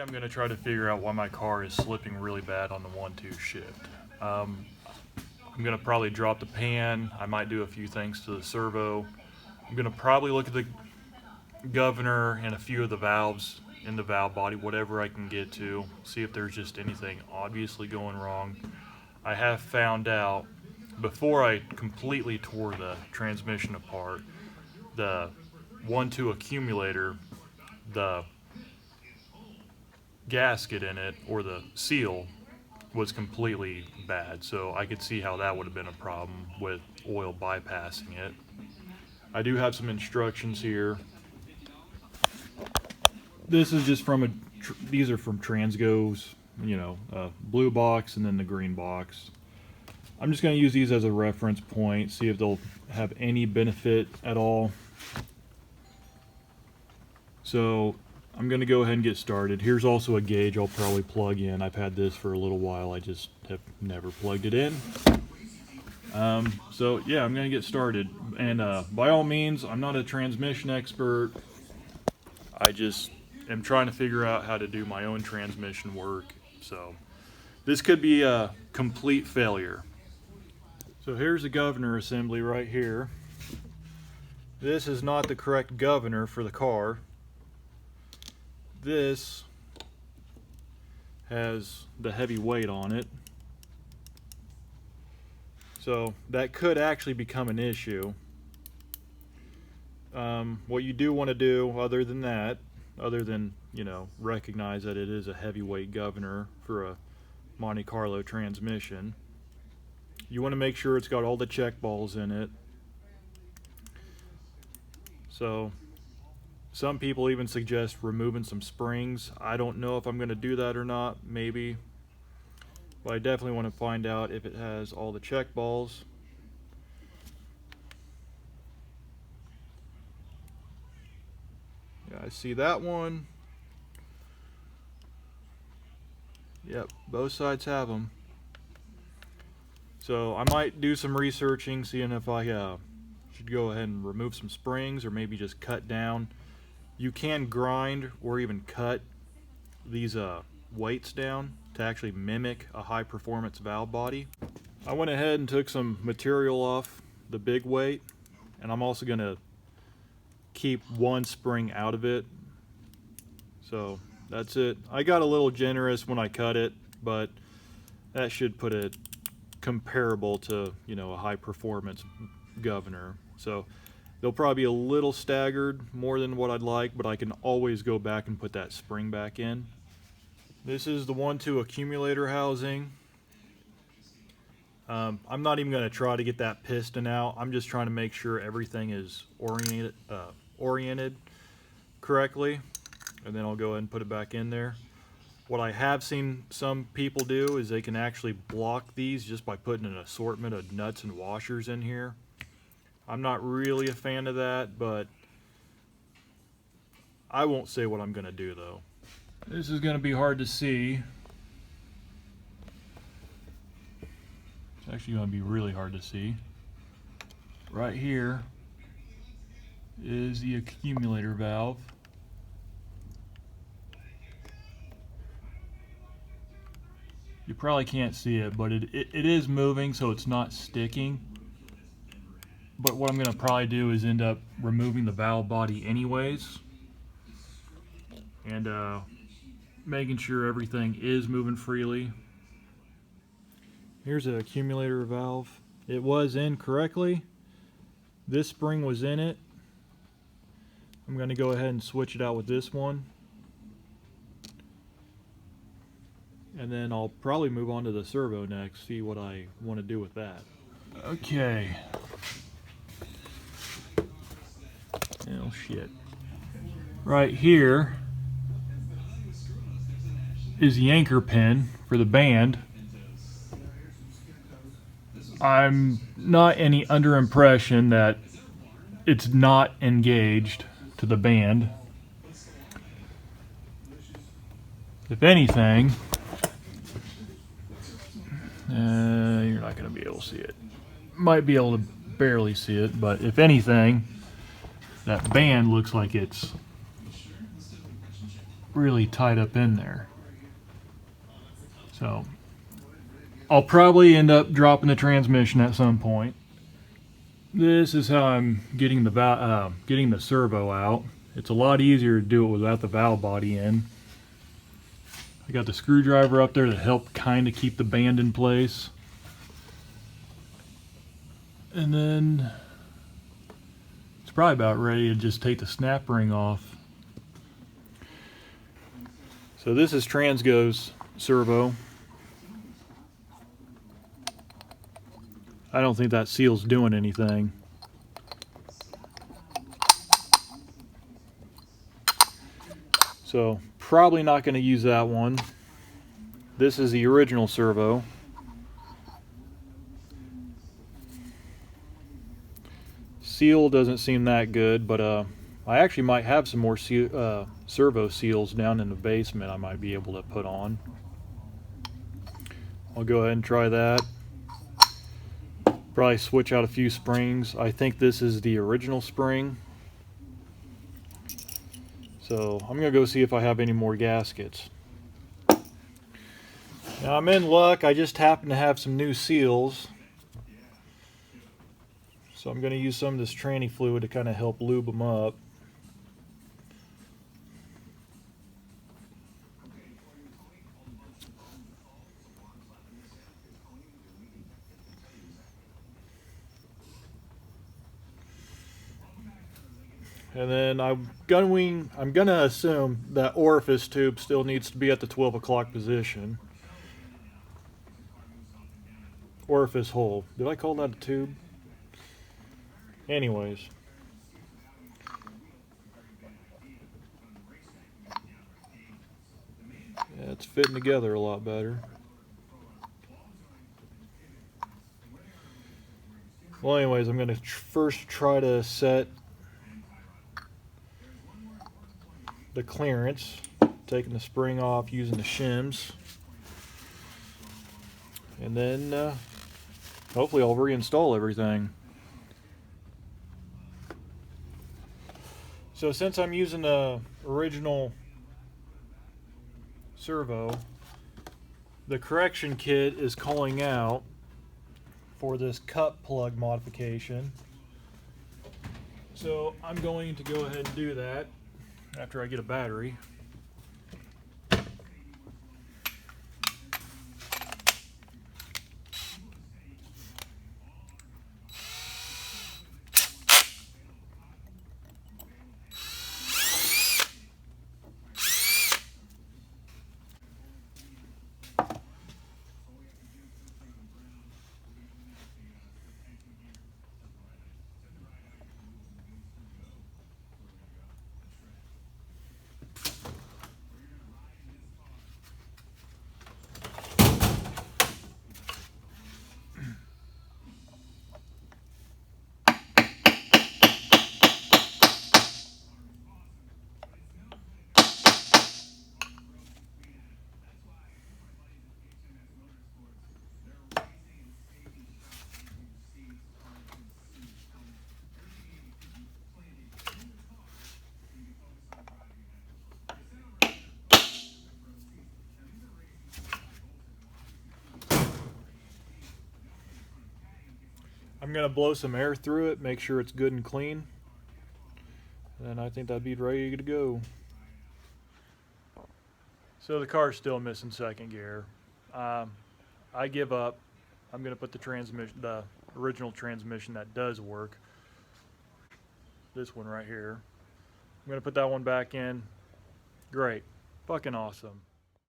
I'm going to try to figure out why my car is slipping really bad on the 1-2 shift. I'm going to probably drop the pan. I might do a few things to the servo. I'm going to probably look at the governor and a few of the valves in the valve body, whatever I can get to, see if there's just anything obviously going wrong. I have found out, before I completely tore the transmission apart, the 1-2 accumulator, the gasket in it, or the seal, was completely bad, so I could see how that would have been a problem with oil bypassing it. I do have some instructions here. This is just from these are from Transgo's, blue box and then the green box. I'm just going to use these as a reference point, see if they'll have any benefit at all. So I'm going to go ahead and get started. Here's also a gauge I'll probably plug in. I've had this for a little while. I just have never plugged it in. So yeah, I'm going to get started. And by all means, I'm not a transmission expert. I just am trying to figure out how to do my own transmission work. So this could be a complete failure. So here's the governor assembly right here. This is not the correct governor for the car. This has the heavy weight on it, so that could actually become an issue. What you do want to do, other than recognize that it is a heavyweight governor for a Monte Carlo transmission, you want to make sure it's got all the check balls in it. So some people even suggest removing some springs. I don't know if I'm going to do that or not, maybe. But I definitely want to find out if it has all the check balls. Yeah, I see that one. Yep, both sides have them. So I might do some researching, seeing if I should go ahead and remove some springs or maybe just cut down. You can grind or even cut these weights down to actually mimic a high performance valve body. I went ahead and took some material off the big weight, and I'm also going to keep one spring out of it. So that's it. I got a little generous when I cut it, but that should put it comparable to a high performance governor. So they'll probably be a little staggered, more than what I'd like, but I can always go back and put that spring back in. This is the 1-2 accumulator housing. I'm not even going to try to get that piston out. I'm just trying to make sure everything is oriented correctly, and then I'll go ahead and put it back in there. What I have seen some people do is they can actually block these just by putting an assortment of nuts and washers in here. I'm not really a fan of that, but I won't say what I'm going to do though. This is going to be hard to see. It's actually going to be really hard to see. Right here is the accumulator valve. You probably can't see it, but it is moving, so it's not sticking. But what I'm going to probably do is end up removing the valve body anyways, and making sure everything is moving freely. Here's an accumulator valve. It was in correctly. This spring was in it. I'm going to go ahead and switch it out with this one. And then I'll probably move on to the servo next, see what I want to do with that. Okay. Oh shit. Right here is the anchor pin for the band. I'm not any under impression that it's not engaged to the band. If anything, you're not going to be able to see it. Might be able to barely see it, but if anything, that band looks like it's really tied up in there. So I'll probably end up dropping the transmission at some point. This is how I'm getting the servo out. It's a lot easier to do it without the valve body in. I got the screwdriver up there to help kind of keep the band in place. And then it's probably about ready to just take the snap ring off. So this is Transgo's servo. I don't think that seal's doing anything. So probably not going to use that one. This is the original servo. Seal doesn't seem that good, but I actually might have some more servo seals down in the basement I might be able to put on. I'll go ahead and try that. Probably switch out a few springs. I think this is the original spring. So I'm going to go see if I have any more gaskets. Now I'm in luck. I just happen to have some new seals. So I'm going to use some of this tranny fluid to kind of help lube them up. And then I'm gonna assume that orifice tube still needs to be at the 12 o'clock position. Orifice hole. Did I call that a tube? Anyways. Yeah, it's fitting together a lot better. Well, anyways, I'm gonna first try to set the clearance, taking the spring off using the shims, and then hopefully I'll reinstall everything. So since I'm using the original servo, the correction kit is calling out for this cup plug modification. So I'm going to go ahead and do that after I get a battery. I'm going to blow some air through it, make sure it's good and clean, and I think that'd be ready to go. So the car's still missing second gear. I give up. I'm going to put the original transmission that does work, this one right here. I'm going to put that one back in. Great. Fucking awesome.